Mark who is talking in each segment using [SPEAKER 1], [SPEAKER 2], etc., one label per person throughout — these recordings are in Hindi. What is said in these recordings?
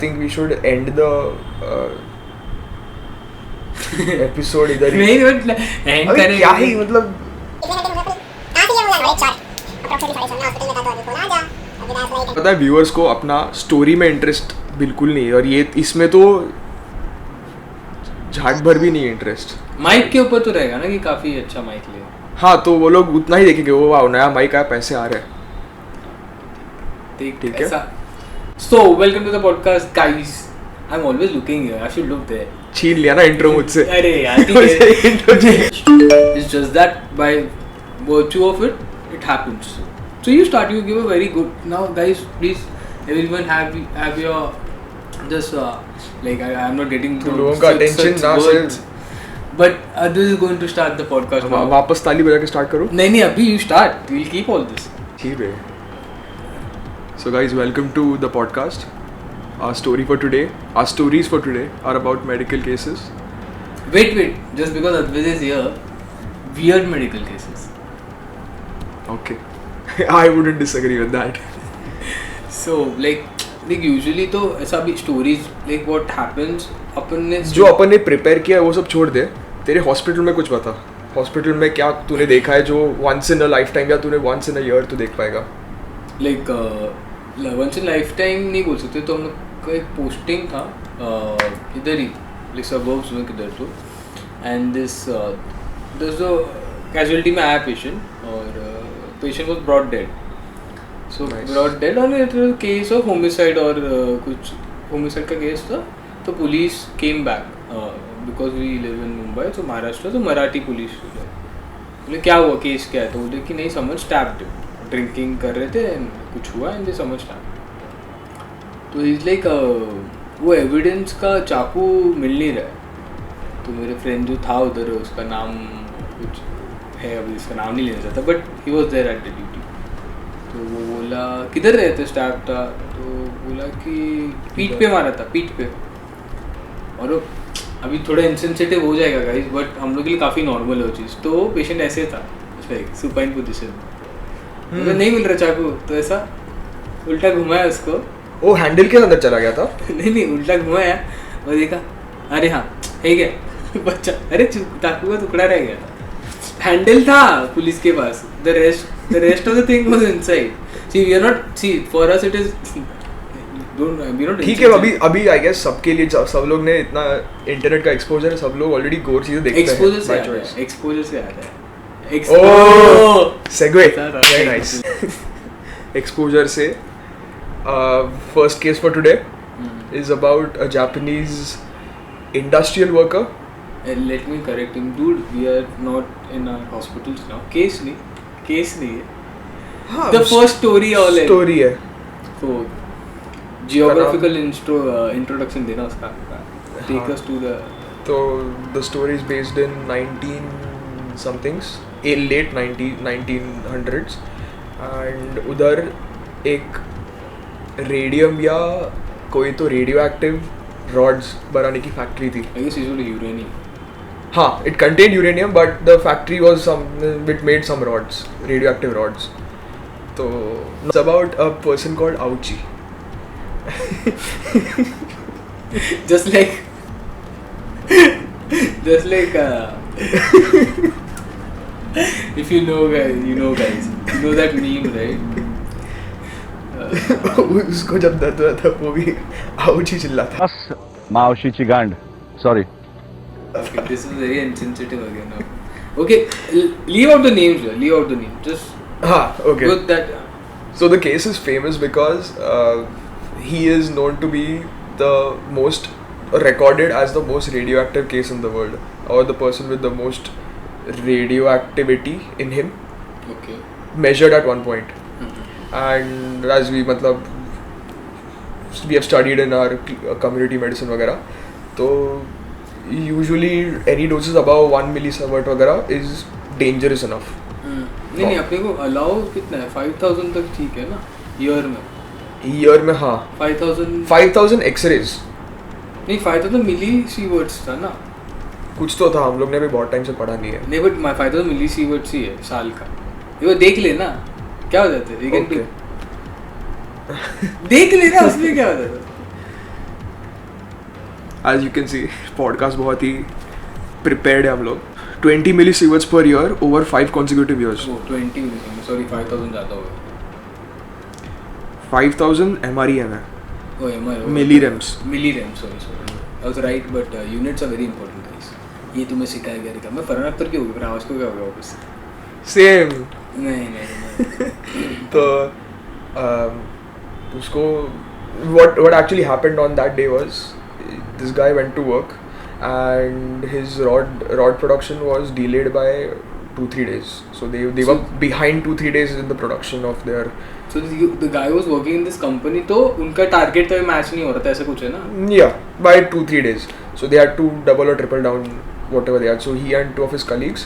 [SPEAKER 1] think we should end the episode इधर ही.
[SPEAKER 2] नहीं मतलब end
[SPEAKER 1] अबे
[SPEAKER 2] करेंगे.
[SPEAKER 1] क्या ही मतलब पता है व्यूअर्स को अपना स्टोरी में इंटरेस्ट बिल्कुल नहीं है और ये इसमें तो झाट भर भी नहीं है इंटरेस्ट.
[SPEAKER 2] माइक के ऊपर तो रहेगा ना कि काफी अच्छा माइक ले.
[SPEAKER 1] हाँ तो वो लोग उतना ही देखेंगे वो वाह नया माइक आया पैसे आ रहे हैं.
[SPEAKER 2] ठीक
[SPEAKER 1] है.
[SPEAKER 2] ऐसा. So welcome to the podcast guys. I'm always looking here. I should look there.
[SPEAKER 1] छीन लिया ना इंट्रो मुझसे.
[SPEAKER 2] अरे यार ठीक है. It's just that by virtue of it, it happens. So you start. You give a very good. Now guys, please everyone have your just like I'm not getting to
[SPEAKER 1] लोगों का attention ना से.
[SPEAKER 2] But this is going to start the podcast now.
[SPEAKER 1] वापस ताली बजा के स्टार्ट करो.
[SPEAKER 2] नहीं अभी you start. We'll keep all this.
[SPEAKER 1] ठीक है. So guys, welcome to the podcast. Our stories for today are about medical cases.
[SPEAKER 2] Wait. Just because Advait is here, weird medical cases.
[SPEAKER 1] Okay. I wouldn't disagree with that.
[SPEAKER 2] So like usually तो ऐसा भी stories like what happens अपन ने
[SPEAKER 1] जो अपन ने प्रिपेयर किया है वो सब छोड़ दे. तेरे हॉस्पिटल में कुछ बता. हॉस्पिटल में क्या तूने देखा है जो once in a lifetime या तूने once in a year तू देख पाएगा.
[SPEAKER 2] Like once in lifetime नहीं बोल सकते. तो हम लोग का एक पोस्टिंग था इधर ही like suburbs में किधर तो and this a casualty में आया patient और patient was brought dead. So
[SPEAKER 1] Nice.
[SPEAKER 2] brought dead on a case of homicide और कुछ homicide का केस था. तो police came back because we live in Mumbai so Maharashtra तो मराठी पुलिस बोले क्या हुआ केस क्या है तो बोले कि नहीं समझ stabbed ड्रिंकिंग कर रहे थे कुछ हुआ एंड दे समझ तो इज लाइक वो एविडेंस का चाकू मिल नहीं रहा है. तो मेरे फ्रेंड जो था उधर उसका नाम कुछ है अभी इसका नाम नहीं लेना चाहता but he was there at the duty. तो वो बोला किधर रहते स्टाफ था तो बोला कि पीठ पे मारा था पीठ पे. और अभी थोड़ा इंसेंसिटिव हो जाएगा गाइस बट हम लोग के लिए काफ़ी नॉर्मल है वो चीज़. तो पेशेंट ऐसे था लाइक सुपाइन पोजिशन तो नहीं मिल रहा चाकू तो ऐसा उल्टा घुमाया उसको.
[SPEAKER 1] वो हैंडल के अंदर चला गया था.
[SPEAKER 2] नहीं उल्टा घुमाया और देखा अरे हाँ है क्या बच्चा अरे चाकू का टुकड़ा रह गया. हैंडल था पुलिस के पास. The rest of the thing was inside. See we are not see for us it is
[SPEAKER 1] ठीक है. अभी आई गेस सबके लिए सब लोग ने इतना इंटरनेट का एक्सपोजर है सब लोग ऑलरेडी गोर चीजें देखते हैं.
[SPEAKER 2] एक्सपोजर से आता है.
[SPEAKER 1] Segue. Very nice. Exposure से first case for today is about a Japanese industrial worker.
[SPEAKER 2] And let me correct him, dude. We are not in our hospitals now. Case नहीं है.
[SPEAKER 1] हाँ,
[SPEAKER 2] The first story all
[SPEAKER 1] story है.
[SPEAKER 2] So geographical introduction देना उसका. Take us to the.
[SPEAKER 1] तो the story is based in 19 somethings. late 1900s and उधर एक रेडियम या कोई तो रेडियो एक्टिव रॉड्स बनाने की फैक्ट्री थी.
[SPEAKER 2] I guess usually uranium.
[SPEAKER 1] हाँ it contained uranium but the factory was it made some rods radioactive rods. तो it's about a person called Ouchi.
[SPEAKER 2] just like if you know guys you know that meme right.
[SPEAKER 1] उसको जब दर्द हुआ था वो भी आउची चिल्लाता.
[SPEAKER 3] मावशीची गांड sorry.
[SPEAKER 2] Okay, this is very insensitive again now. Okay, leave out the names just
[SPEAKER 1] okay.
[SPEAKER 2] Good that
[SPEAKER 1] So the case is famous because he is known to be the most recorded as the most radioactive case in the world or the person with the most radioactivity in him.
[SPEAKER 2] Okay.
[SPEAKER 1] Measured at one point. And as we have studied in our community medicine वगैरह तो usually any doses above 1 millisievert वगैरह is dangerous enough.
[SPEAKER 2] नहीं अपने को अलाउ कितना है 5000 तक ठीक है ना ईयर में.
[SPEAKER 1] हाँ
[SPEAKER 2] 5000
[SPEAKER 1] एक्सरेज
[SPEAKER 2] नहीं 5000 मिलीसीवर्ट्स था ना
[SPEAKER 1] कुछ तो था. हम लोग ने भी बहुत टाइम से पढ़ा नहीं है.
[SPEAKER 2] नहीं बट 5000 मिलीसीवर्ट्स ही है साल का. वो देख लेना क्या हो जाता है देख लेना उसमें क्या हो जाता है.
[SPEAKER 1] As you can see, podcast बहुत ही prepared है हम लोग. 20 millisieverts per year over 5 consecutive years.
[SPEAKER 2] वो 20 सॉरी 5000 ज़्यादा हो गया.
[SPEAKER 1] 5000 MREM है.
[SPEAKER 2] Oh, MR.
[SPEAKER 1] Millirems.
[SPEAKER 2] Millirems, sorry. I was right, but units are very important, guys. ये तुम्हें सिखाया गया था. मैं फरहान अख्तर की हो गया, पर आवाज़ को क्या हो गया वापस?
[SPEAKER 1] Same.
[SPEAKER 2] नहीं.
[SPEAKER 1] तो उसको what actually happened on that day was this guy went to work and his rod production was delayed by 2-3 days. So they were behind 2-3 days in the production of their.
[SPEAKER 2] So the guy was working in this company, तो उनका टारगेट तो मैच नहीं हो रहा था, ऐसा कुछ है ना?
[SPEAKER 1] Yeah, by 2-3 days. So they had to double or triple down whatever they had. So he and 2 of his colleagues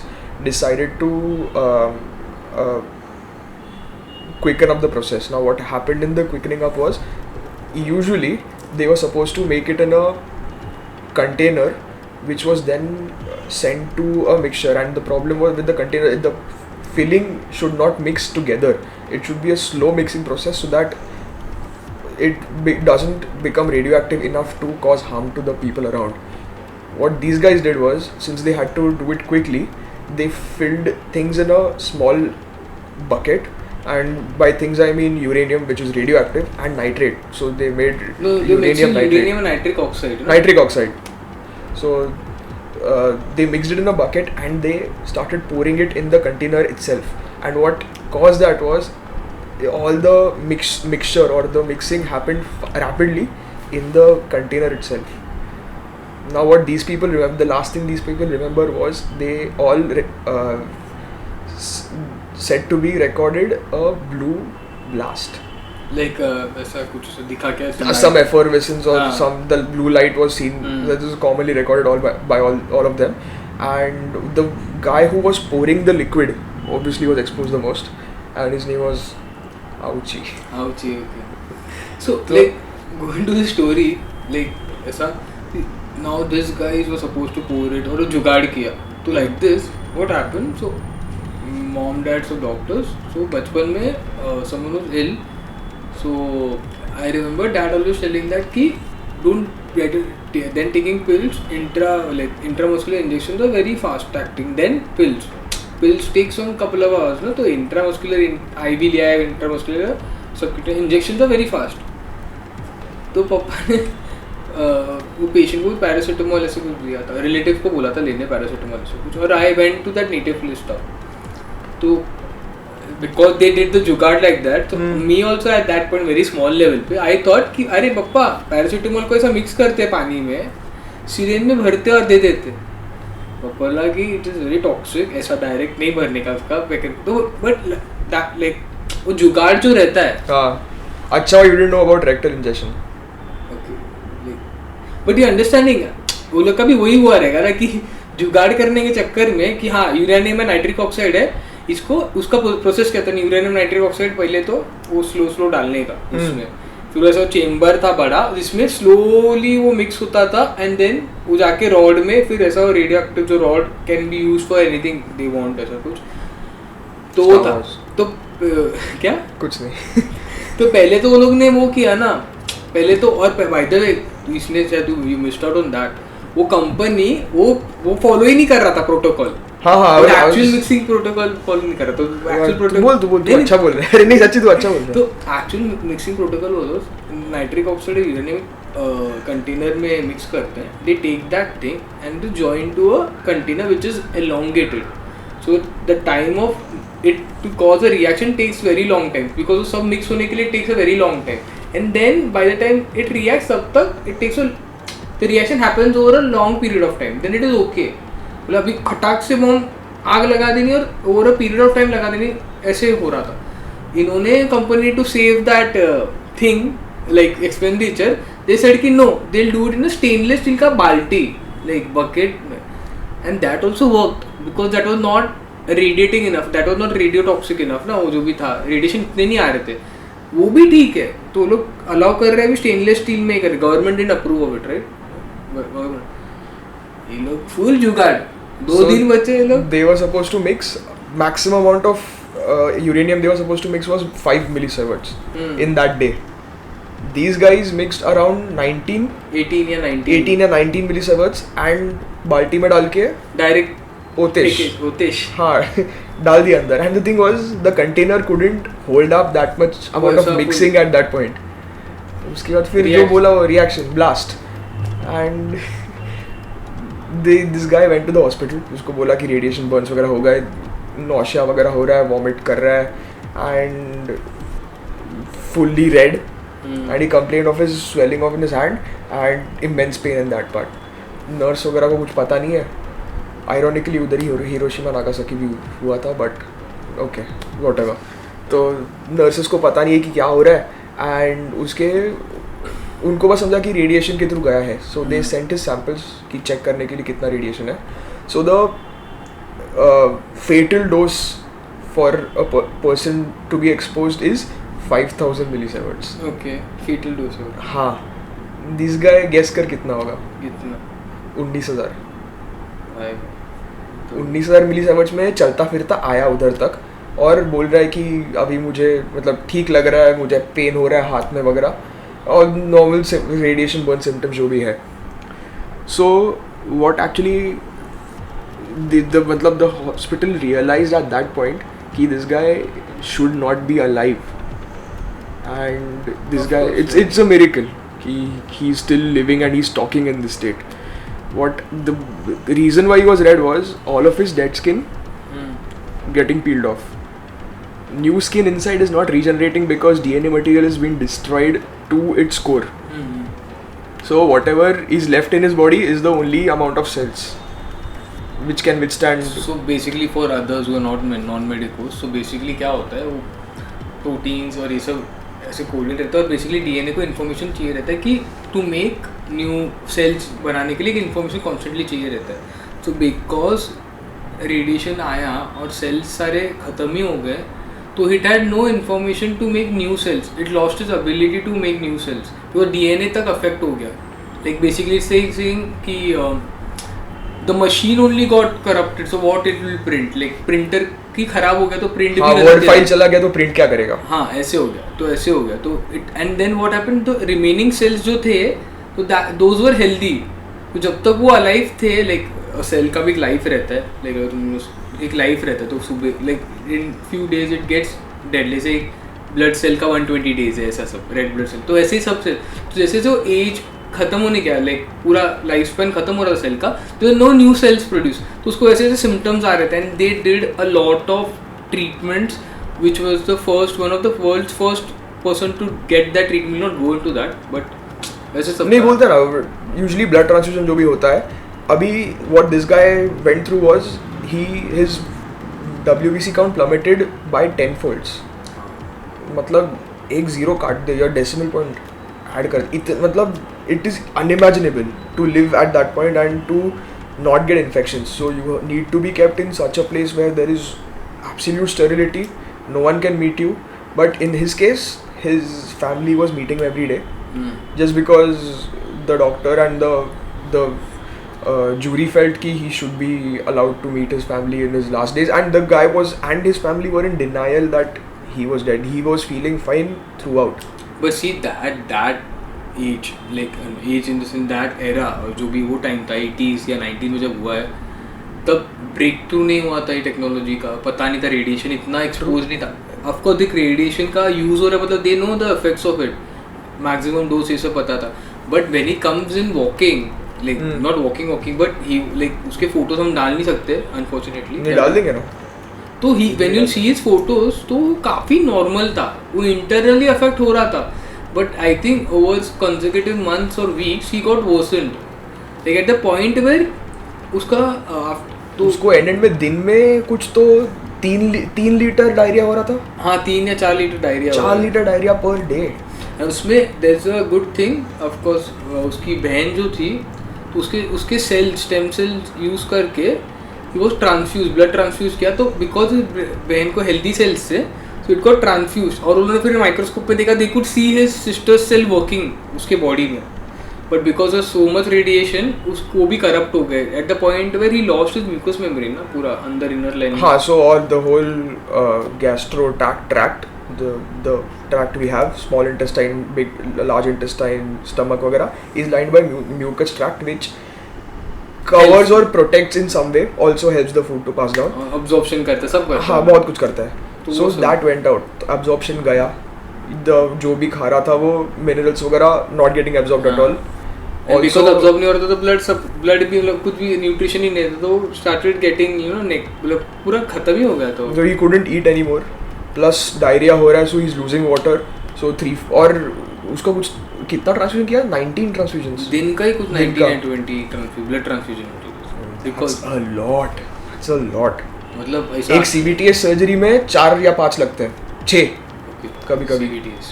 [SPEAKER 1] decided to quicken up the process. Now what happened in the quickening up was, usually they were supposed to make it in a container which was then sent to a mixture, and the problem was with the container, the filling should not mix together. It should be a slow mixing process so that it doesn't become radioactive enough to cause harm to the people around. What these guys did was, since they had to do it quickly, they filled things in a small bucket, and by things I mean uranium, which is radioactive, and nitrate. So they made uranium nitrate.
[SPEAKER 2] Uranium and nitric oxide. Right?
[SPEAKER 1] Nitric oxide. So they mixed it in a bucket and they started pouring it in the container itself. And what caused that was all the mixture or the mixing happened rapidly in the container itself. Now what these people remember, the last thing these people remember was they all said to be recorded a blue blast.
[SPEAKER 2] Like ऐसा कुछ दिखा क्या?
[SPEAKER 1] Some effervescence or the blue light was seen. That is commonly recorded by all of them. And the guy who was pouring the liquid obviously was exposed the most, and his name was Ouchie.
[SPEAKER 2] Okay. So like going to the story, like ऐसा, now this guy was supposed to pour it और जुगाड़ किया. तो like this, what happened? So mom, dad, so doctors. So बचपन में someone was ill. So I remember dad always telling that कि don't get it, then taking pills, intramuscular injections are very fast acting. Then pills takes on couple of hours, ना? तो intramuscular IV लिया है, intramuscular subcutaneous injections are very fast. तो पापा ने वो पेशेंट को पैरासीटामोल ऐसे कुछ दिया था, रिलेटिव को बोला था लेने पैरासीटामोल ऐसे कुछ, और I went to that native list of. तो because they did the जुगाड़ like that, so me also at that point very small level पे I thought कि अरे पप्पा पैरासीटामोल को ऐसा मिक्स करते हैं पानी में, सिरिंज में भरते और दे देते. पापा लगा कि it is very toxic, ऐसा डायरेक्ट नहीं भरने का उसका पैकेट. तो but that like वो जुगाड़ जो रहता है.
[SPEAKER 1] हाँ, अच्छा you didn't know about rectal injection.
[SPEAKER 2] Okay, but you understanding, वो लोग का भी वही हुआ रहेगा ना कि जुगाड़ करने के चक्कर में कि हाँ यूरेनियम में नाइट्रिक ऑक्साइड है, इसको उसका प्रोसेस कहता है. यूरेनियम नाइट्रिक ऑक्साइड पहले तो वो स्लो डालने का उसमें, फिर ऐसा चेम्बर था बड़ा जिसमें स्लोली वो मिक्स होता था, एंड देन वो जाके रॉड में, फिर ऐसा रेडियो एक्टिव जो rod can be use for anything they want, ऐसा कुछ तो वो था. तो क्या
[SPEAKER 1] कुछ नहीं.
[SPEAKER 2] तो पहले तो वो लोग ने वो किया ना पहले तो, और बाय द वे इसने शायद you missed out on that, वो कंपनी वो फॉलो ही नहीं कर रहा था प्रोटोकॉल.
[SPEAKER 1] हाँ
[SPEAKER 2] एक्चुअल मिक्सिंग प्रोटोकॉल फॉलो नहीं कर रहा. तो एक्चुअल प्रोटोकॉल
[SPEAKER 1] तू अच्छा बोल रहा है. अरे नहीं सच्ची तू अच्छा बोल रहा है.
[SPEAKER 2] तो एक्चुअल मिक्सिंग प्रोटोकॉल वो नाइट्रिक ऑक्साइड यूरेनियम कंटेनर में मिक्स करते हैं. They take that thing and they join to a container which is elongated, so the time of it to cause a reaction takes very long time, because वो सब मिक्स होने के लिए takes a very long time, and then by the time it reacts तब तक it takes the reaction happens over a long period of time, then it is okay. मतलब अभी खटाक से बम आग लगा देनी और over a period of time लगा देनी, ऐसे हो रहा था. इन्होंने company to save that thing like expenditure, they said कि no they will do it in a stainless steel का बाल्टी लाइक बकेट में, and that also worked because that was not radiating enough, that was not radiotoxic enough ना. वो जो भी था रेडिएशन इतने नहीं आ रहे थे, वो भी ठीक है. तो लोग अलाउ कर रहे हैं स्टेनलेस स्टील में कर, government didn't approve of it right. ये लोग फुल जुगाड़, 2 दिन बचे ये लोग.
[SPEAKER 1] They were supposed to mix maximum amount of uranium they were supposed to mix was 5 millisieverts in that day. these guys mixed around 19
[SPEAKER 2] 18 या 19
[SPEAKER 1] 18 या 19 millisieverts and बाल्टी में डाल के
[SPEAKER 2] डायरेक्ट
[SPEAKER 1] ओतेश हाँ डाल दिया अंदर. And the thing was the container couldn't hold up that much amount of mixing at that point. उसके बाद फिर जो बोला वो reaction blast and this guy went to the hospital. उसको बोला कि radiation burns वगैरह हो गए, nausea वगैरह हो रहा है, vomit कर रहा है and fully red. And he complained of his swelling of in his hand and immense pain in that part. Nurse वगैरह को कुछ पता नहीं है. Ironically उधर ही हिरोशिमा नागासाकी भी हुआ था, but okay whatever. तो nurses को पता नहीं है कि क्या हो रहा है and उनको बस समझा कि रेडिएशन के थ्रू गया है. So they sent his samples कि चेक करने के लिए कितना रेडिएशन है. So the fatal dose for a person to be exposed is 5000 millisieverts.
[SPEAKER 2] Okay fetal dose है.
[SPEAKER 1] हाँ, दिस गाय गेस कर कितना होगा?
[SPEAKER 2] कितना?
[SPEAKER 1] 19,000.
[SPEAKER 2] भाई
[SPEAKER 1] 19,000 मिलीसीवर्ट्स में चलता फिरता आया उधर तक और बोल रहा है कि अभी मुझे मतलब ठीक लग रहा है, मुझे पेन हो रहा है हाथ में वगैरह और नॉर्मल रेडिएशन बर्न सिम्टम्स जो भी है. सो व्हाट एक्चुअली मतलब the hospital realised at that point कि this guy should not be alive and this guy it's a miracle कि he is still living and he is talking in this state. What the reason why he was red was all of his dead skin getting peeled off. New skin inside is not regenerating because DNA material is being destroyed to its core. So whatever is left in his body is the only amount of cells which can withstand.
[SPEAKER 2] So basically for others who are not non-medicals, so basically क्या होता है, वो प्रोटीन्स और ये सब ऐसे कोडिंग रहता है और बेसिकली डीएनए को इन्फॉर्मेशन चाहिए रहता है कि टू मेक न्यू सेल्स बनाने के लिए इन्फॉर्मेशन कॉन्स्टेंटली चाहिए रहता है. सो बिकॉज रेडिएशन आया और सेल्स सारे ख़त्म ही हो गए तो it had no information to make new cells. It lost is ability to make new cells. तो डीएनए तक अफेक्ट हो गया. लाइक बेसिकली सेइंग कि the machine only got corrupted. So what it will print, like printer की खराब हो गया तो प्रिंट भी
[SPEAKER 1] वर्ड फाइल चला गया तो प्रिंट क्या करेगा.
[SPEAKER 2] हाँ ऐसे हो गया. तो ऐसे हो गया तो it and then what happened, तो रिमेनिंग सेल्स जो थे तो दोज वर हेल्दी. तो जब तक वो अलाइव थे, लाइक सेल का भी एक लाइफ रहता है, लाइक एक लाइफ रहता है. तो सुबह like in few days it gets dead. जैसे एक ब्लड सेल का 120 डेज है ऐसा सब, रेड ब्लड सेल. तो ऐसे ही सब सेल, तो जैसे जो एज खत्म होने क्या, लाइक पूरा लाइफ स्पैन खत्म हो रहा था सेल का, तो नो न्यू सेल्स प्रोड्यूस. तो उसको ऐसे ऐसे सिम्टम्स आ रहे थे and they did a lot of treatments which was the first one of the world's first person to get that treatment. Not go into that but ऐसे सब
[SPEAKER 1] नहीं बोलते ना. यूजुअली ब्लड ट्रांसफ्यूजन जो भी होता है, अभी what this guy went through was his WBC count plummeted by 10 folds. मतलब एक जीरो काट दे या डेसिमल पॉइंट ऐड कर, मतलब it is unimaginable to live at that point and to not get infections. So you need to be kept in such a place where there is absolute sterility, no one can meet you. But in his case, his family was meeting him every day, just because the doctor and the jury felt कि he should be allowed to meet his family in his last days, and the guy and his family were in denial that he was dead. He was feeling fine throughout.
[SPEAKER 2] But see that age, like age in that era, जो भी वो टाइम था 80s या 90s में जब हुआ है, तब ब्रेक थ्रू नहीं हुआ था ये टेक्नोलॉजी का. पता नहीं था, रेडिएशन इतना एक्सपोज नहीं था. ऑफकोर्स देख रेडिएशन का यूज़ हो रहा है, मतलब they know the effects of it, maximum dose ये सब पता था. But when he comes in walking, like not walking but he like उसके फोटोज हम डाल नहीं सकते अनफॉर्चुनेटली.
[SPEAKER 1] नहीं डाल देंगे ना.
[SPEAKER 2] तो he when you see his photos तो काफ़ी नॉर्मल था, वो इंटरनली अफेक्ट हो रहा था. But I think over consecutive months or weeks he got worsened. Like at the point where उसका
[SPEAKER 1] तो उसको एंड में दिन में कुछ तो 3 लीटर डायरिया हो रहा था.
[SPEAKER 2] हाँ 3 या 4 litre diarrhoea.
[SPEAKER 1] 4 litre diarrhoea per day.
[SPEAKER 2] उसमें there's a good thing of course. उसकी बहन जो थी तो उसके सेल स्टेम सेल्स यूज़ करके he was transfused, blood transfuse किया. तो बिकॉज बहन को हेल्दी सेल्स से so it got transfused. और उन्होंने फिर माइक्रोस्कोप पे देखा, they could see his sister's cell working उसके बॉडी में. But because of so much radiation उसको भी करप्ट हो गए at the point where he lost his mucous membrane ना, पूरा अंदर इनर लाइन.
[SPEAKER 1] हाँ, so all the whole gastro tract the tract we have, small intestine, big, large intestine, stomach वगैरह, is lined by mucus tract which covers or protects in some way, also helps the food to pass down.
[SPEAKER 2] Absorption करता है, सब करता है.
[SPEAKER 1] हाँ, बहुत कुछ करता है.
[SPEAKER 2] तो
[SPEAKER 1] So
[SPEAKER 2] वो सब-
[SPEAKER 1] that went out, absorption गया, जो भी खा रहा था वो minerals वगैरह not getting absorbed at
[SPEAKER 2] हाँ.
[SPEAKER 1] all.
[SPEAKER 2] And because absorb नहीं हो रहा था तो blood भी मतलब कुछ भी nutrition ही नहीं था तो started getting मतलब पूरा खत्म ही हो गया था.
[SPEAKER 1] So he couldn't eat anymore. Plus diarrhea हो रहा है, so he's losing water. So 3 और उसका कुछ कितना ट्रांसफ्यूजन किया? 19 ट्रांसफ्यूजन्स.
[SPEAKER 2] दिन का ही कुछ
[SPEAKER 1] दिन का.
[SPEAKER 2] 19 ब्लड ट्रांसफ्यूजन होती है. Because
[SPEAKER 1] That's a lot. That's a lot.
[SPEAKER 2] मतलब ऐसा
[SPEAKER 1] एक CVTS सर्जरी में 4 या 5 लगते हैं, 6 कभी-कभी.
[SPEAKER 2] CVTs.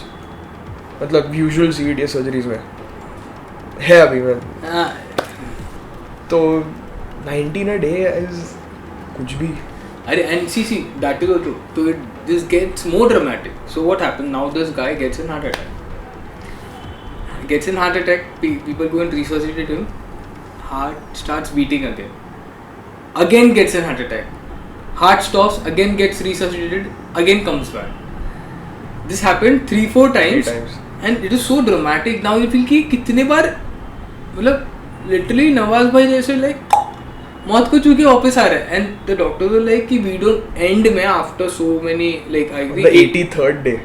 [SPEAKER 1] मतलब यूजुअल CVTS सर्जरीज में है अभी में.
[SPEAKER 2] हाँ.
[SPEAKER 1] तो 19 a day is कुछ भी.
[SPEAKER 2] अरे and see that is also so this gets more dramatic. So what happened now? This guy gets an heart attack. People go and resuscitate him. Heart starts beating again. Again gets an heart attack. Heart stops. Again gets resuscitated. Again comes back. This happened 3-4 times.
[SPEAKER 1] 3 times.
[SPEAKER 2] And it is so dramatic. Now you feel कि कितने बार मतलब literally नवाज भाई जैसे like मौत को चूके वापस आ रहा है. And the doctors were like कि we don't end में after so many like I think
[SPEAKER 1] The 83rd day.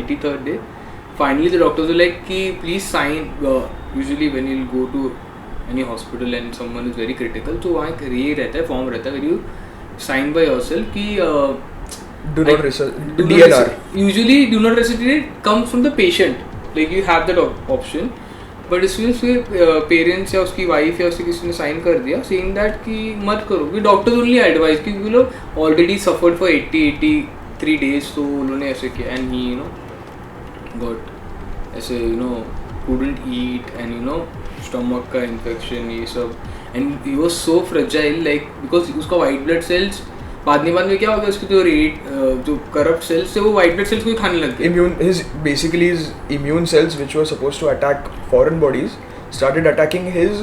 [SPEAKER 2] 83rd day. Finally the doctors were like कि please sign. Usually when you go to any hospital and someone is very critical तो वहाँ एक ये रहता है फॉर्म रहता है where you sign by yourself कि
[SPEAKER 1] Do not
[SPEAKER 2] do not
[SPEAKER 1] DNR.
[SPEAKER 2] usually do not resuscitate comes from the patient, like you have that option, but इसमें उसके पेरेंट्स या उसकी वाइफ या उसके किसी ने साइन कर दिया saying that कि मत करो कि डॉक्टर्स ओनली एडवाइस कि वो लोग ऑलरेडी सफर्ड फॉर 83 days तो उन्होंने ऐसे किया एंड ही गॉट ऐसे couldn't eat and stomach का infection ये सब and he was so fragile like because उसका white blood cells बाद में क्या हो गया उसके जो करप्ट सेल्स थे वो वाइट ब्लड सेल्स को ही खाने लग गए.
[SPEAKER 1] His immune cells which were supposed to attack foreign bodies started attacking his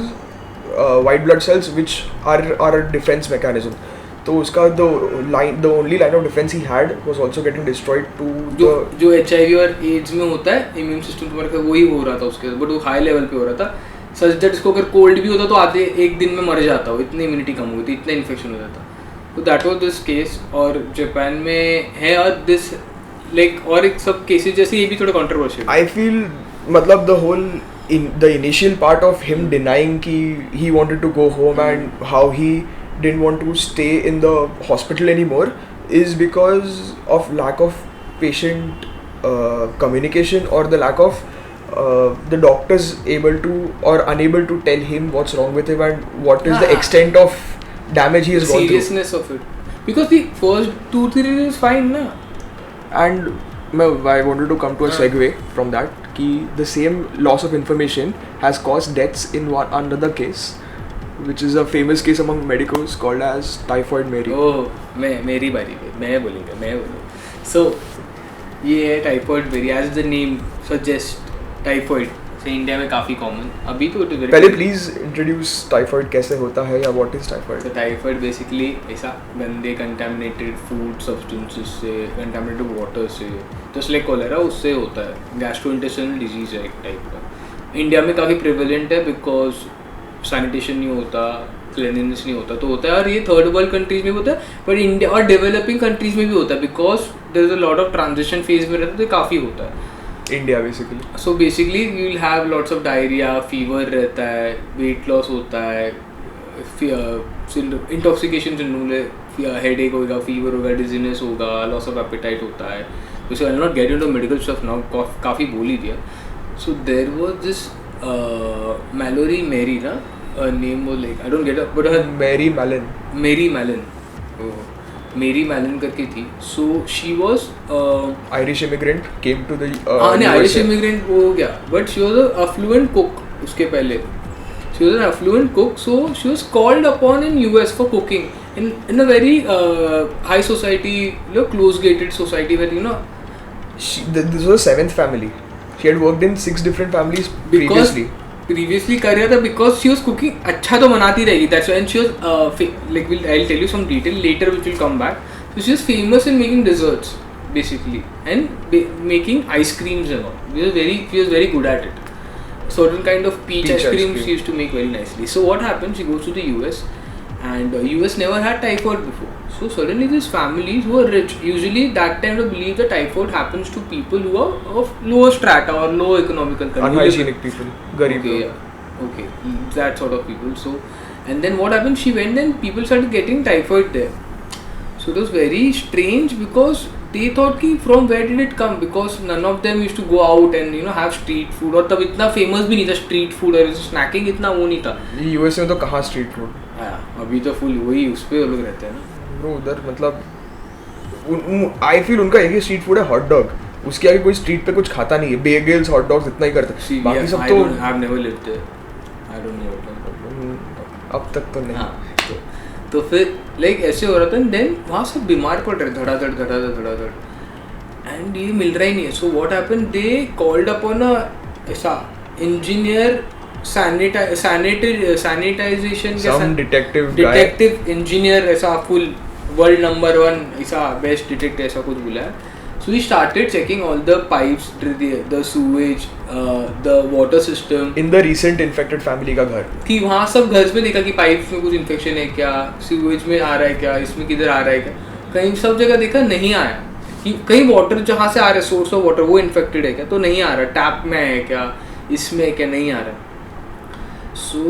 [SPEAKER 1] white blood cells which are a defense mechanism. तो उसका the only line of defense he had was also getting destroyed to
[SPEAKER 2] जो HIV और एड्स में होता है इम्यून सिस्टम तुम्हारे का वही हो रहा था उसके बट वो हाई लेवल पे हो रहा था सच दैट इसको अगर कोल्ड भी होता तो आधे एक दिन में मर जाता हो इतनी इम्यूनिटी कम हुई थी इतना इन्फेक्शन हो जाता. तो दैट वाज दिस केस और जापान में है और दिस लाइक और एक सब केसेस जैसे ये भी थोड़ा कंट्रोवर्शियल.
[SPEAKER 1] I feel मतलब the initial part of him denying कि he wanted to go home and how he didn't want to stay in the hospital anymore is because of lack of patient communication or the lack of the doctors able to or unable to tell him what's wrong with him and what is the extent of damage he has gone through.
[SPEAKER 2] Seriousness of it because the first 2-3 days is fine na.
[SPEAKER 1] And I wanted to come to a segue from that कि the same loss of information has caused deaths in one another case which is a famous case among medicos called as typhoid Mary.
[SPEAKER 2] मेरी बारी पे मैं बोलूँ. So ये है typhoid Mary as the name suggest typhoid से इंडिया में काफ़ी कॉमन अभी तो
[SPEAKER 1] पहले प्लीज इंट्रोड्यूस टाइफॉइड कैसे होता है या व्हाट इज टाइफॉइड.
[SPEAKER 2] तो टाइफॉइड बेसिकली ऐसा गंदे कंटामिनेटेड फूड सब्सटेंसेस से कंटामिनेटेड वाटर से जस्ट लाइक कोलेरा उससे होता है. गैस्ट्रोइंटेस्टाइनल डिजीज है एक टाइप का. इंडिया में काफ़ी प्रिवेलेंट है बिकॉज सैनिटेशन नहीं होता क्लीनलीनेस नहीं होता तो होता है और ये थर्ड वर्ल्ड कंट्रीज में भी होता है बट इंडिया और डेवलपिंग कंट्रीज में भी होता है because there is a lot of transition phase में रहता है तो काफ़ी होता है.
[SPEAKER 1] India basically.
[SPEAKER 2] So basically you will have lots of diarrhoea fever रहता है वेट लॉस होता है इंटॉक्सिकेशन जनरल है हेड एक होगा फीवर होगा डिजीनेस होगा लॉस ऑफ एपेटाइट होता है. So I will not get into medical stuff now काफ़ी बोल ही दिया. So there was this Mallory Mary ना नेम वो like I don't get but
[SPEAKER 1] Mary Mallon.
[SPEAKER 2] Mary Mallon करके थी. So she was
[SPEAKER 1] Irish immigrant came to the
[SPEAKER 2] Irish
[SPEAKER 1] USA.
[SPEAKER 2] Immigrant वो हो गया but she was affluent cook उसके पहले. She was an affluent cook, so she was called upon in US for cooking in a very high society, close-gated society where
[SPEAKER 1] This was a 7th family. She had worked in 6 different families previously.
[SPEAKER 2] previously कर रहा था because she was cooking अच्छा तो बनाती रहेगी. That's why and she was I'll tell you some detail later which will come back. So she was famous in making desserts. basically, and making ice creams and all. She was very good at it. Certain kind of peach ice cream she used to make very nicely. So what happened? She goes to the US, and US never had typhoid before. So suddenly these families who are rich, usually that time they believe that typhoid happens to people who are of lower strata or low economical condition.
[SPEAKER 1] Unhygienic people, garib.
[SPEAKER 2] Okay, yeah. Okay, that sort of people. So, and then what happened? She went and people started getting typhoid there. So it was very strange because they thought कि from where did it come, because none of them used to go out and have street food, और तब इतना famous भी नहीं था street food और snacking इतना वो नहीं था.
[SPEAKER 1] यूएस में तो कहाँ street food?
[SPEAKER 2] हाँ, अभी तो full वही उस पे लोग रहते हैं ना.
[SPEAKER 1] Bro, उधर मतलब I feel उनका एक ही street food है hot dog. उसके आगे कोई street पे कुछ खाता नहीं है. Bagels, hot dogs इतना ही करते हैं. बाकी सब तो
[SPEAKER 2] I've never lived there. I don't know what.
[SPEAKER 1] अब तक तो नहीं.
[SPEAKER 2] हाँ, तो फिर लाइक ऐसे हो रहा था. देन वहाँ सब बीमार पड़ रहे धड़ाधड़ एंड ये मिल रहा ही नहीं है. So what happened, they called upon ऐसा इंजीनियर सैनिटाइजेशन डिटेक्टिव इंजीनियर, ऐसा फुल वर्ल्ड नंबर 1 ऐसा बेस्ट डिटेक्टिव ऐसा कुछ बोला है. So we started checking all the pipes, the sewage, the water system.
[SPEAKER 1] In the recent infected family का घर
[SPEAKER 2] कि वहाँ सब घर में देखा कि पाइप्स में कुछ इन्फेक्शन है क्या, सीवेज में आ रहा है क्या, इसमें किधर आ रहा है क्या. कहीं सब जगह देखा नहीं आया. कि कहीं वाटर जहाँ से आ रहा है सोर्स ऑफ वाटर वो इन्फेक्टेड है क्या, तो नहीं आ रहा. टैप में है क्या, इसमें है क्या, नहीं आ रहा. सो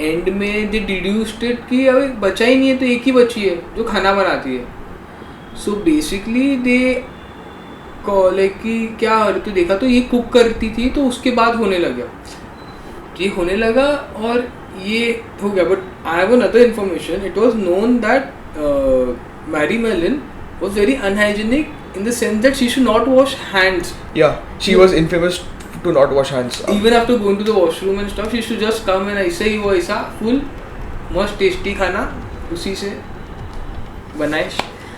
[SPEAKER 2] एंड में दे डिड्यूस्ड इट कि अभी बचा ही नहीं है तो एक ही बची है जो खाना बनाती है. सो बेसिकली दे लाइक कि क्या तो देखा तो ये कुक करती थी, तो उसके बाद होने लगा ये होने लगा और ये हो गया. But I have another information. It was known that Mary Mallon was very unhygienic in the sense that she should not wash hands.
[SPEAKER 1] Yeah, she was infamous to not wash hands.
[SPEAKER 2] Even after going to the washroom and stuff, she should just come and ऐसा ही वो ऐसा full मस्त टेस्टी खाना उसी से बनाए.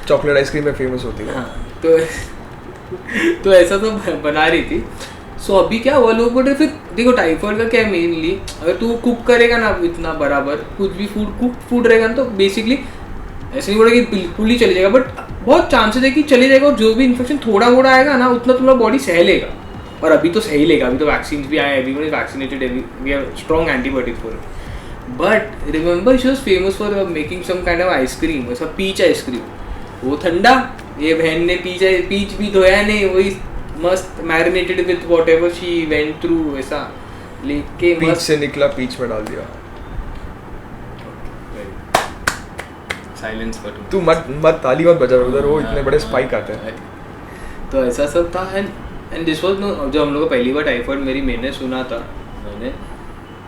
[SPEAKER 1] चॉकलेट आइसक्रीम में फेमस होती है.
[SPEAKER 2] हाँ, तो ऐसा तो बना रही थी. सो अभी क्या हुआ, लोग बोल रहे फिर देखो टाइफाइड का क्या है मेनली, अगर तू कुक करेगा ना इतना बराबर कुछ भी फूड कुक फूड रहेगा ना तो बेसिकली ऐसे नहीं बोला कि बिल्कुल ही चले जाएगा, बट बहुत चांसेस है कि चले जाएगा. और जो भी इन्फेक्शन थोड़ा मोड़ा आएगा ना उतना तुम्हारा बॉडी सह लेगा. और अभी तो सही लेगा, अभी तो वैक्सीन भी आए, everyone is vaccinated, we have strong antibiotic for it. But remember she was famous for making some kind of ice cream, ऐसा पीच आइसक्रीम. वो ठंडा, ये बहन ने पीच भी धोया नहीं, वही मस्त marinated with whatever she went through ऐसा लेके
[SPEAKER 1] पीच से निकला पीच में डाल दिया.
[SPEAKER 2] साइलेंस पर
[SPEAKER 1] तू मत ताली मत बजा उधर, वो इतने बड़े स्पाइक आते हैं.
[SPEAKER 2] तो ऐसा सब था. एंड दिस वाज नो, जब हम लोग को पहली बार टाइफाइड मैंने सुना था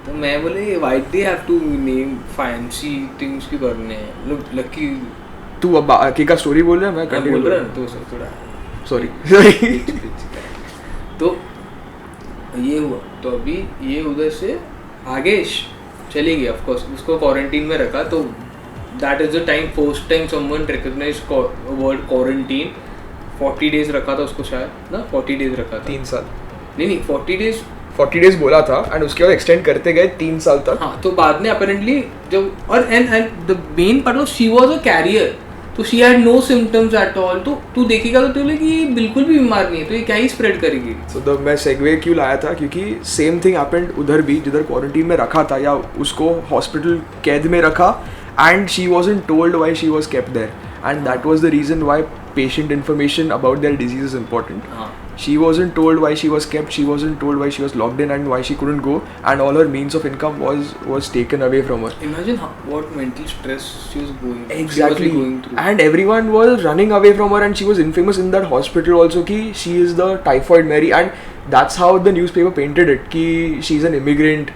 [SPEAKER 2] तो मैं बोले why they have to name fancy things क्यों करने हैं लोग. लकी
[SPEAKER 1] तू अब बाकी का स्टोरी बोल रहा है, मैं कंटिन्यू
[SPEAKER 2] बोल रहा हूं तो थोड़ा
[SPEAKER 1] सॉरी.
[SPEAKER 2] तो ये हुआ. तो अभी ये उधर से आगे चली गई. ऑफ कोर्स उसको क्वारंटीन में रखा. तो that is the time first time someone recognized word quarantine. 40 days रखा था उसको शायद ना, 40 days रखा था.
[SPEAKER 1] 3 साल
[SPEAKER 2] नहीं 40 days
[SPEAKER 1] बोला था एंड उसके बाद एक्सटेंड करते गए 3 साल तक.
[SPEAKER 2] हाँ, तो बाद में अपेरेंटली जब और and the main part of she was a carrier, तो she had no symptoms at all. तो तू देखेगा तो तुझे कि ये बिल्कुल भी बीमार नहीं है, तो ये क्या ही स्प्रेड करेगी.
[SPEAKER 1] सो मैं सेगवे क्यों लाया था, क्योंकि सेम थिंग हैपेंड उधर भी, जिधर क्वारंटीन में रखा था या उसको हॉस्पिटल कैद में रखा. And she wasn't told why she was kept there, and that was the reason why patient information about their disease is important. She wasn't told why she was kept, she wasn't told why she was locked in and why she couldn't go, and all her means of income was taken away from her.
[SPEAKER 2] Imagine what mental stress she was going through.
[SPEAKER 1] And everyone was running away from her, and she was infamous in that hospital also ki she is the typhoid Mary, and that's how the newspaper painted it ki she's an immigrant,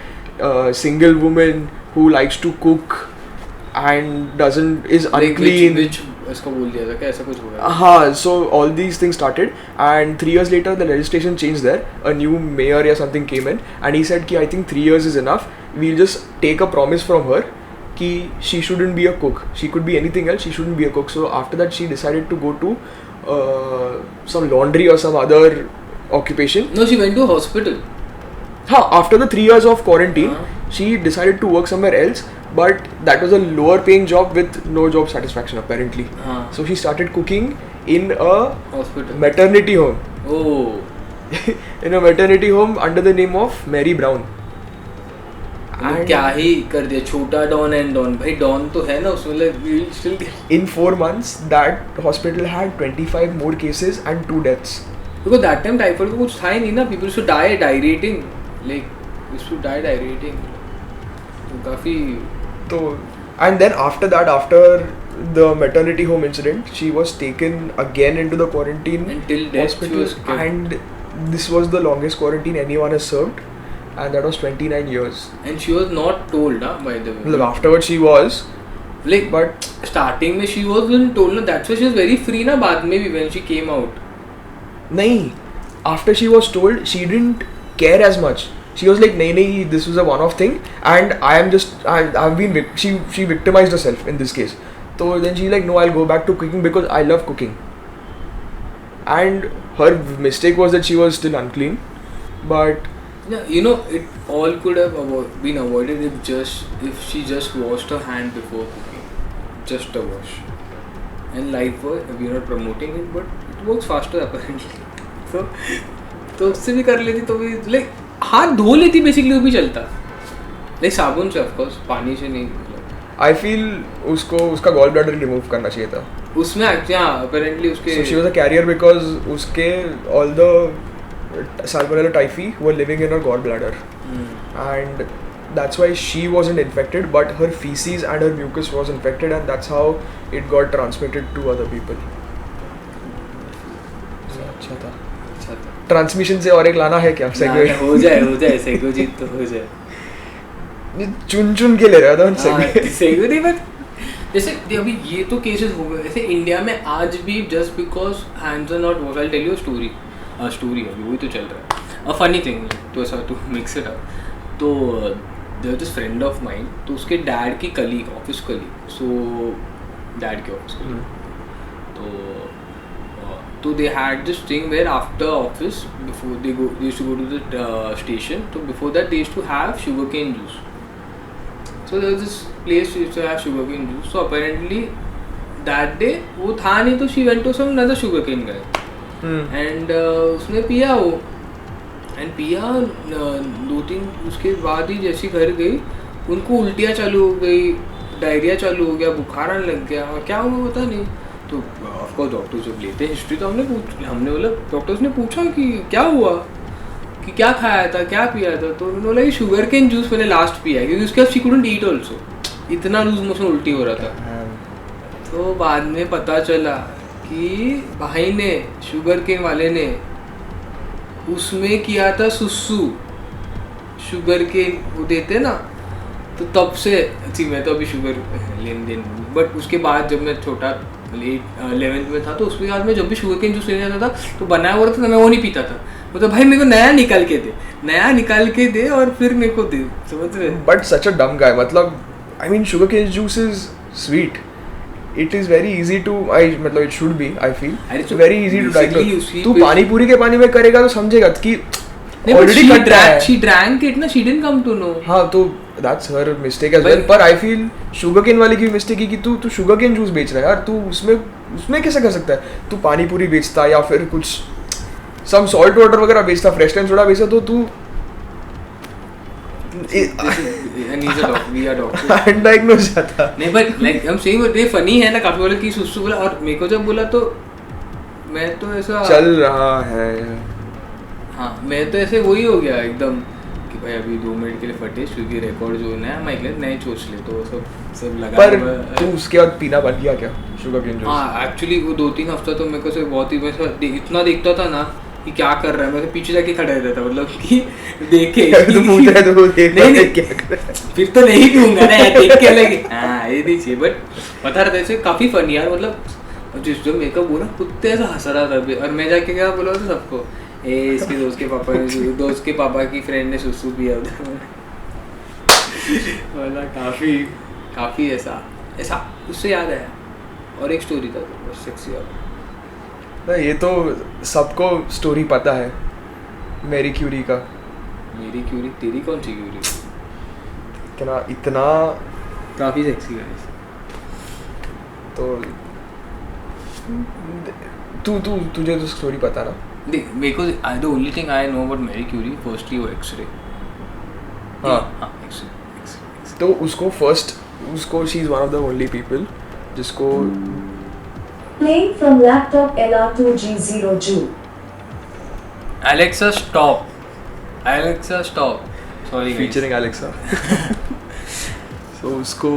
[SPEAKER 1] single woman who likes to cook and is unclean.
[SPEAKER 2] Which इसको बोल दिया था क्या, ऐसा कुछ हुआ.
[SPEAKER 1] हाँ, so all these things started, and 3 years later the legislation changed there. A new mayor or something came in, and he said कि I think 3 years is enough. We'll just take a promise from her कि she shouldn't be a cook. She could be anything else. She shouldn't be a cook. So after that she decided to go to some laundry or some other occupation.
[SPEAKER 2] No, she went to hospital.
[SPEAKER 1] हाँ, after the 3 years of quarantine, she decided to work somewhere else. But that was a lower paying job with no job satisfaction apparently. So she started cooking in a
[SPEAKER 2] Hospital.
[SPEAKER 1] maternity home.
[SPEAKER 2] Oh.
[SPEAKER 1] In a maternity home under the name of Mary Brown.
[SPEAKER 2] मतलब क्या ही कर दिया, छोटा डॉन एंड डॉन, भाई डॉन तो है ना उसमें, like still
[SPEAKER 1] In 4 months, that hospital had 25 more cases and 2 deaths.
[SPEAKER 2] because that time typhoid को कुछ था ही नहीं ना, people used to die diarrheating, like used to die diarrheating, तो काफी
[SPEAKER 1] So, and then after that, after the maternity home incident, she was taken again into the quarantine
[SPEAKER 2] Until death she
[SPEAKER 1] hospital,
[SPEAKER 2] was kept.
[SPEAKER 1] and this was the longest quarantine anyone has served, and that was 29 years.
[SPEAKER 2] and she was not told ना, by the way.
[SPEAKER 1] मतलब afterwards she was,
[SPEAKER 2] like
[SPEAKER 1] but
[SPEAKER 2] starting में she wasn't told ना, that's why she was very free ना बाद में भी when she came out.
[SPEAKER 1] nahi, after she was told, she didn't care as much. She was like, nahi, this was a one-off thing, and I've been she victimized herself in this case. So then she's like, no, I'll go back to cooking because I love cooking. And her mistake was that she was still unclean, but
[SPEAKER 2] Yeah, you know, it all could have been avoided if she just washed her hand before cooking, just a wash. And life work, we are not promoting it, but it works faster apparently. तो उससे भी कर लेती तो भी like हाथ धो लेती basically, वो भी चलता, like साबुन से of course, पानी से नहीं.
[SPEAKER 1] I feel उसको उसका gall bladder remove करना चाहिए था.
[SPEAKER 2] उसमें हाँ apparently उसके
[SPEAKER 1] So she was a carrier because उसके all the Salmonella typhi were living in her gallbladder, and that's why she wasn't infected, but her feces and her mucus was infected, and that's how it got transmitted to other people. अच्छा था. ट्रांसमिशन से और एक लाना है क्या? सेगवे
[SPEAKER 2] हो जाए सेगो जीत तो हो जाए.
[SPEAKER 1] चुन के ले रहा था सेगवे.
[SPEAKER 2] सेगवे नहीं, बट जैसे अभी ये तो केसेस हो गए जैसे इंडिया में आज भी, just because hands are not wash. I tell you story अभी वही तो चल रहा है. अ फनी थिंग तो ऐसा टू मिक्स इट अप, तो there this friend of mine, तो उसके डैड की colleague, office colleague, so dad के ऑफिस कलीग, तो they had this thing where after office, before they used to go to the station, so before that they used to have sugarcane juice. So there was this place used to have sugarcane juice. So apparently that day वो था नहीं, तो she went to some another sugarcane guy and उसने पिया वो, and पिया 2-3 उसके बाद ही जैसी घर गई उनको उल्टियाँ चालू हो गई, डायरिया चालू हो गया, बुखार आने लग गया, और क्या हुआ पता नहीं. तो ऑफकोर्स डॉक्टर जब लेते हैं हिस्ट्री, तो हमने बोला, डॉक्टर्स ने पूछा कि क्या हुआ, कि क्या खाया था, क्या पिया था, तो उन्होंने बोला कि शुगर केन जूस मैंने लास्ट पिया है, क्योंकि उसके बाद शी कुडंट ईट ऑल्सो, इतना लूज मोशन उल्टी हो रहा था. तो बाद में पता चला कि भाई ने, शुगर केन वाले ने उसमें किया था सुसु, शुगर केन वो देते ना, तो तब से मैं तो अभी शुगर लेन देन, बट उसके बाद जब मैं छोटा 11th में था, तो उसके बाद में जब भी शुगर केन जूस लेने जाता था तो बनाया हुआ था, मैं वो नहीं पीता था. मतलब भाई मेरे को नया निकाल के दे और फिर मेरे को दे, समझ रहे.
[SPEAKER 1] But such a dumb guy, मतलब I mean sugar cane juice is sweet, it is very easy to मतलब it should be, I feel it's very easy to diagnose. तू पानी पूरी के पानी में करेगा तो समझेगा कि already cut रहा है.
[SPEAKER 2] She drank it ना, she didn't come to know.
[SPEAKER 1] हाँ, तो that's her mistake as well. पर I feel sugar cane वाले की mistake है कि तू sugar cane juice बेच रहा है यार, तू उसमें कैसे कर सकता है. तू पानी पूरी बेचता या फिर कुछ some salt water वगैरह बेचता, fresh time सोडा बेचता, तो तू अनडायग्नोज जाता.
[SPEAKER 2] नहीं बट लाइक हम सेइंग वो फनी है ना, काफी बोला कि सुसु बोला, और मेरे को जब बोला तो मैं तो ऐसा
[SPEAKER 1] चल रहा है.
[SPEAKER 2] हाँ, मैं तो ऐसे वही हो गया एकदम कि भाई अभी 2 मिनट के लिए फटे, क्योंकि रिकॉर्ड जो नया माइक ले नए चोच ले, तो सब लगा.
[SPEAKER 1] पर तू उसके बाद पीना बंद किया क्या शुगर केन जूस?
[SPEAKER 2] हाँ एक्चुअली वो 2-3 हफ्ता तो मेरे को से बहुत ही वैसा इतना देखता था ना कि क्या कर रहा है, मैं तो पीछे जाके खड़ा रहता था, मतलब कि देखे
[SPEAKER 1] तू पूछ रहा है तो देख
[SPEAKER 2] नहीं
[SPEAKER 1] क्या कर रहा है.
[SPEAKER 2] फिर तो नहीं पीऊंगा ना यार, देख के लगे हाँ ये नहीं चाहिए. बट पता रहता है काफी फनी यार, मतलब जिस जो मेकअप बोला कुत्ते ऐसा हंस रहा था, और मैं जाके क्या बोला था सबको, इसके दोस्त के पापा की फ्रेंड ने सुसु पिया उधर. काफी ऐसा उससे याद आया. और एक स्टोरी था तो सेक्सी वाला.
[SPEAKER 1] ये तो सबको स्टोरी पता है मैरी क्यूरी का.
[SPEAKER 2] मेरी क्यूरी, तेरी कौन सी क्यूरी?
[SPEAKER 1] इतना
[SPEAKER 2] काफी सेक्सी है.
[SPEAKER 1] तो तुझे तो स्टोरी पता ना.
[SPEAKER 2] देख मेरे को the only thing I know about Marie Curie firstly वो एक्सरे.
[SPEAKER 1] हाँ.
[SPEAKER 2] एक्सरे.
[SPEAKER 1] तो उसको she is one of the only people जिसको
[SPEAKER 4] Playing from laptop LR2G02.
[SPEAKER 2] Alexa stop. Alexa stop. Sorry guys.
[SPEAKER 1] featuring Alexa. So उसको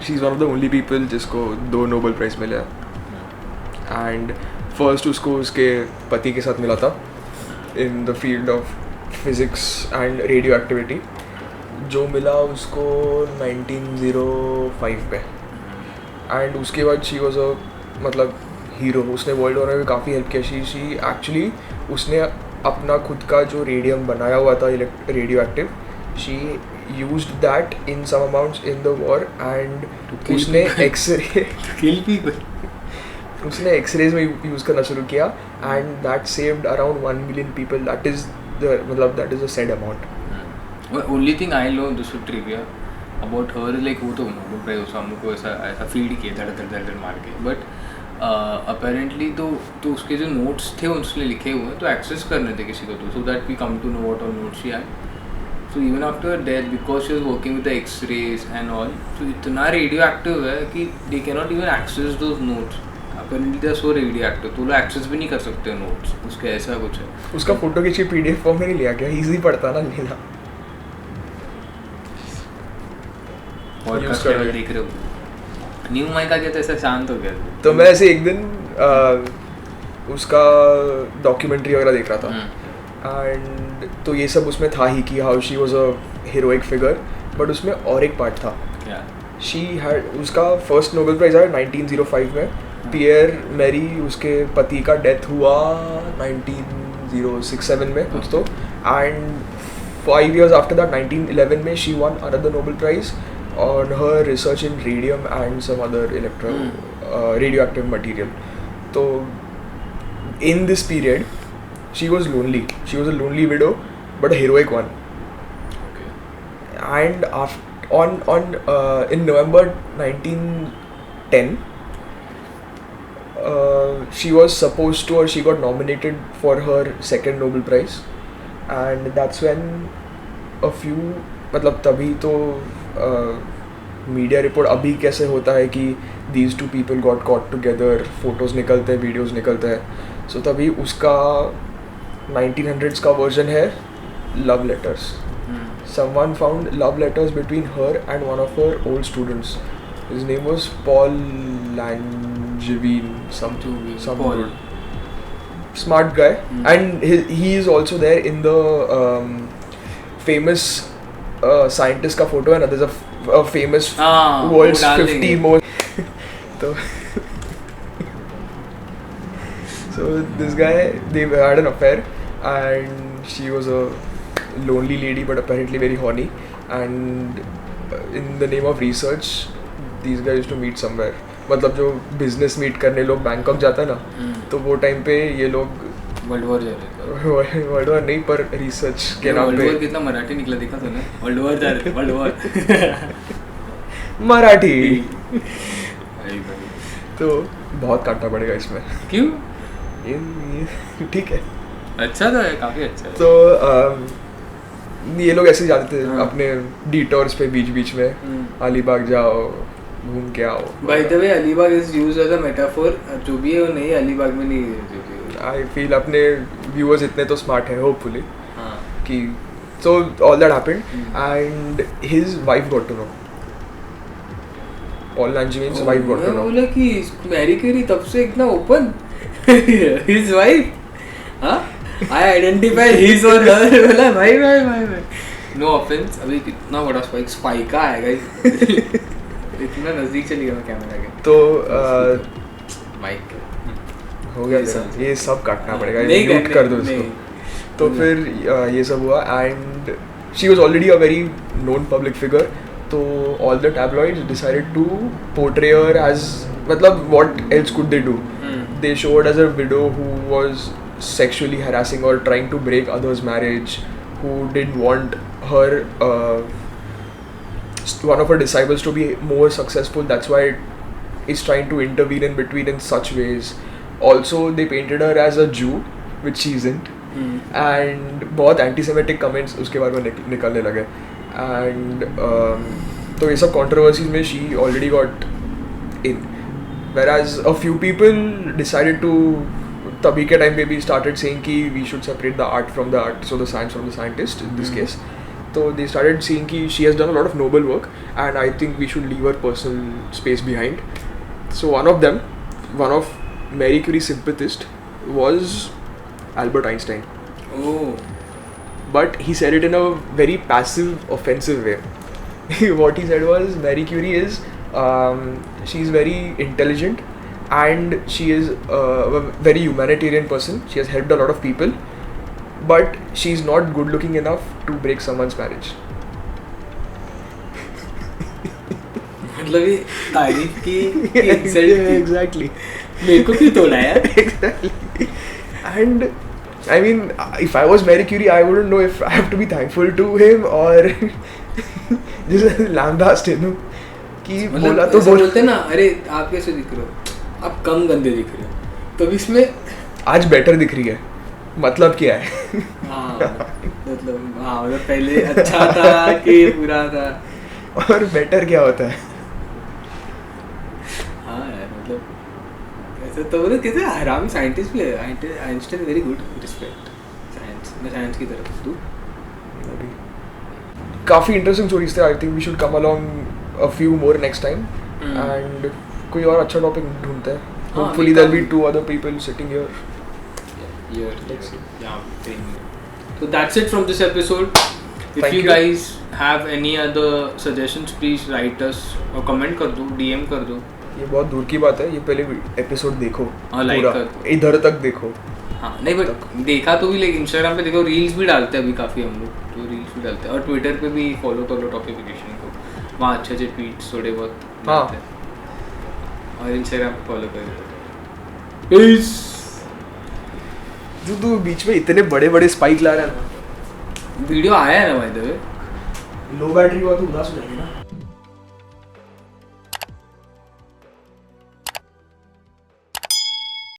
[SPEAKER 1] she is one of the only people जिसको 2 नोबेल प्राइज़ मिले हैं. एंड फर्स्ट उसको उसके पति के साथ मिला था in the field of physics and radio activity, जो मिला उसको 1905 पे. एंड उसके बाद शी वॉज अ मतलब हीरो. उसने वर्ल्ड वॉर में भी काफ़ी हेल्प किया. शी एक्चुअली उसने अपना खुद का जो रेडियम बनाया हुआ था radio active, she used that in some amounts in the war. And उसने एक्सरे
[SPEAKER 2] Kill people.
[SPEAKER 1] उसने एक्सरेज में यूज़ करना शुरू किया. And that saved around 1 million people. That is the sad amount.
[SPEAKER 2] Only thing I know this trivia about her like वो तो नोबेल प्राइज उसको हमको ऐसा फीड किया धड़ मार के. बट अपेरेंटली तो उसके जो नोट्स थे उसने लिखे हुए तो एक्सेस करने थे किसी को तो so that we come to know what all notes she had. So even after death because she was working with the X rays and all तो इतना रेडियो एक्टिव है कि they can not even access those notes. Apparently they are so radio active तो लोग एक्सेस भी नहीं कर सकते नोट्स उसके. ऐसा कुछ है.
[SPEAKER 1] उसका फोटो खींच के PDF फॉर्म में नहीं लिया गया. ईजी पड़ता ना लेना.
[SPEAKER 2] पॉडकास्ट
[SPEAKER 1] कर
[SPEAKER 2] देख रहे हो न्यू माइक आ गया तो ऐसा शांत हो गया.
[SPEAKER 1] तो मैं ऐसे एक दिन उसका डॉक्यूमेंट्री वगैरह देख रहा था. एंड तो ये सब उसमें था ही कि how she was a heroic figure. But उसमें और एक पार्ट था.
[SPEAKER 2] क्या
[SPEAKER 1] शी हैड उसका फर्स्ट नोबेल प्राइज आया 1905 में. पियर मैरी उसके पति का डेथ हुआ 1906-7 में कुछ तो. एंड 5 years after that 1911 में she won another Nobel Prize on her research in radium and some other radioactive material. So in this period she was lonely. She was a lonely widow but a heroic one.
[SPEAKER 2] okay.
[SPEAKER 1] And in November 1910 she was supposed to, or she got nominated for her second Nobel Prize. And that's when a few मतलब तभी तो मीडिया रिपोर्ट अभी कैसे होता है कि these two people got caught together, photos निकलते हैं, वीडियोज़ निकलते हैं. सो तभी उसका 1900s का वर्जन है love letters. Someone found love letters between her and one of her old students. His name was Paul Langevin, some
[SPEAKER 2] Paul.
[SPEAKER 1] dude. Smart guy. And he is also there in the famous scientist का photo है ना. There's a famous world's 50 most. So this guy, they had an affair and she was a lonely lady but apparently very horny. And in the name of research these guys used to meet somewhere. मतलब जो बिजनेस मीट करने लोग बैंकॉक जाता है ना, तो वो टाइम पे ये लोग
[SPEAKER 2] वर्ल्ड वॉर जा रहे थे.
[SPEAKER 1] वर्ल्ड वॉर नहीं पर रिसर्च के नाम
[SPEAKER 2] वर्ल्ड
[SPEAKER 1] पे.
[SPEAKER 2] वॉर कितना मराठी निकला देखा तूने. वर्ल्ड वॉर जा रहे थे. World war
[SPEAKER 1] Marathi. तो बहुत काटना पड़ेगा इसमें.
[SPEAKER 2] क्यों.
[SPEAKER 1] ये ठीक है.
[SPEAKER 2] अच्छा था काफी अच्छा है.
[SPEAKER 1] तो ये लोग ऐसे जाते थे अपने डिटोर्स पे बीच बीच में. अलीबाग जाओ, घूम के आओ.
[SPEAKER 2] By the way Alibag is used as a metaphor. जो भी है वो नहीं अलीबाग में नहीं.
[SPEAKER 1] आई फील अपने व्यूअर्स इतने तो स्मार्ट है होपफुली
[SPEAKER 2] हाँ
[SPEAKER 1] कि so all that happened and his wife got to know. Paul Langevin's wife got to know.
[SPEAKER 2] बोला कि मैरी क्यूरी तब से इतना ओपन. His wife. हाँ आई आइडेंटिफाई हिज और हर. बोला भाई भाई भाई भाई. No offence. अभी कितना बड़ा स्पाइका है गाइस. इतना नजदीक चली गया मैं कैमरा के.
[SPEAKER 1] तो
[SPEAKER 2] माइक
[SPEAKER 1] हो गया. ये सब काटना पड़ेगा.
[SPEAKER 2] नहीं
[SPEAKER 1] म्यूट कर दो इसको. तो फिर ये सब हुआ and she was already a very known public figure. तो all the tabloids decided to portray her as मतलब what else could they do. They showed as a widow who was sexually harassing or trying to break others' marriage, who didn't want her one of her disciples to be more successful. That's why is trying to intervene in between in such ways. Also, they painted her as a Jew, which she isn't. And बहुत anti-Semitic comments उसके बारे में निकलने लगे. And तो ये सब controversies में she already got in. Whereas a few people decided to तभी के time पे भी started saying कि we should separate the art from the art, so the science from the scientist in this case. So they started seeing कि she has done a lot of noble work, and I think we should leave her personal space behind. So one of them, one of Marie Curie's sympathist was Albert Einstein.
[SPEAKER 2] Oh.
[SPEAKER 1] But he said it in a very passive, offensive way. What he said was, Marie Curie is, she's very intelligent, and she is a very humanitarian person. She has helped a lot of people, but she's not good looking enough to break someone's marriage.
[SPEAKER 2] मतलब ये तारीफ की insult की।
[SPEAKER 1] Exactly.
[SPEAKER 2] मेरे को क्यों तोड़ा यार?
[SPEAKER 1] Exactly. And I mean, if I was Marie Curie, I wouldn't know if I have to be thankful to him or just lambast him. कि बोला तो
[SPEAKER 2] ऐसा
[SPEAKER 1] बोल
[SPEAKER 2] बोलते ना, अरे आप कैसे दिख रहे हो, आप कम गंदे दिख रहे हो, तो इसमें
[SPEAKER 1] आज बेटर दिख रही है, मतलब क्या है?
[SPEAKER 2] हाँ मतलब पहले अच्छा था कि बुरा था,
[SPEAKER 1] और बेटर क्या होता है?
[SPEAKER 2] हाँ यार मतलब ऐसे तो बोले कहते हैं हरामी साइंटिस्ट भी है, Einstein very good, respect science, मैं साइंस की तरफ तू।
[SPEAKER 1] काफ़ी इंटरेस्टिंग स्टोरीज थे. I think we should come along a few more next time. And कोई और अच्छा टॉपिक ढूंढते हैं. Hopefully there'll be 2 other people sitting here.
[SPEAKER 2] Let's see. Yeah. So that's it from this episode. If
[SPEAKER 1] Thank
[SPEAKER 2] you
[SPEAKER 1] you.
[SPEAKER 2] guys have any other suggestions, please write us और comment कर दो, DM कर दो.
[SPEAKER 1] ये बहुत दूर की बात है, ये पहले एपिसोड देखो
[SPEAKER 2] like
[SPEAKER 1] पूरा,
[SPEAKER 2] कर दो.
[SPEAKER 1] इधर तक देखो.
[SPEAKER 2] हाँ नहीं बट देखा तो भी, लेकिन इंस्टाग्राम पे देखो, रील्स भी डालते हैं अभी काफ़ी हम लोग, तो रील्स भी डालते हैं, और ट्विटर पे भी फॉलो कर लो टॉपिफिकेशन को, वहाँ अच्छे अच्छे ट्वीट्स थोड़े बहुत डालते हैं, और इंस्टाग्राम पे फॉलो कर लो.
[SPEAKER 1] जो तू बीच में इतने बड़े बड़े स्पाइक ला रहा है ना,
[SPEAKER 2] वीडियो आया है ना bye the way,
[SPEAKER 1] low battery हुआ तो उदास हो जाएगी ना.